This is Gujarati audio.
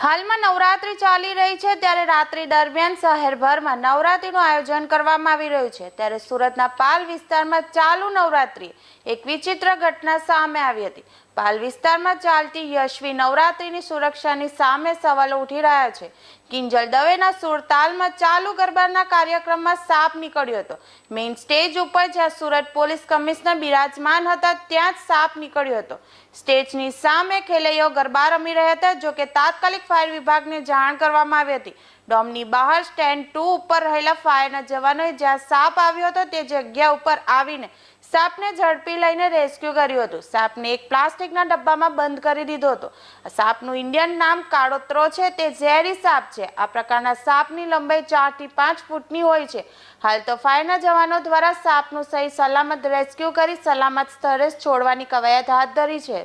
હાલમાં નવરાત્રી ચાલી રહી છે ત્યારે રાત્રિ દરમિયાન શહેરભરમાં નવરાત્રીનું આયોજન કરવામાં આવી રહ્યું છે ત્યારે સુરતના પાલ વિસ્તારમાં ચાલુ નવરાત્રી એક વિચિત્ર ઘટના સામે આવી હતી। પાલ વિસ્તારમાં ચાલતી યશવી નવરાત્રીની સુરક્ષાની સામે સવાલો ઉઠી રહ્યા છે। કિંજલ દવેના સુર તાલમાં ચાલુ ગરબાના કાર્યક્રમમાં સાપ નીકળ્યો હતો। મેઇન સ્ટેજ ઉપર જ્યાં સુરત પોલીસ કમિશનર બિરાજમાન હતા ત્યાં જ સાપ નીકળ્યો હતો। સ્ટેજની સામે ખેલૈયાઓ ગરબા રમી રહ્યા હતા। જો કે તાત્કાલિક ફાયર વિભાગને જાણ કરવામાં આવી હતી। ડોમની બહાર સ્ટેન્ડ 2 ઉપર રહેલા ફાયરના જવાનોએ જ્યાં સાપ આવ્યો હતો તે જગ્યા ઉપર આવીને સાપને ઝડપી લઈને રેસ્ક્યુ કર્યું હતું। સાપને એક પ્લાસ્ટિકના ડબ્બામાં બંધ કરી દીધો હતો। આ સાપનું ઇન્ડિયન નામ કાળોતરો છે। તે ઝેરી સાપ છે। આ પ્રકારના સાપની લંબાઈ 4 થી 5 ફૂટની હોય છે। હાલ તો ફાયરના જવાનો દ્વારા સાપનું સહી સલામત રેસ્ક્યુ કરી સલામત સ્થળે છોડવાની કવાયત હાથ ધરી છે।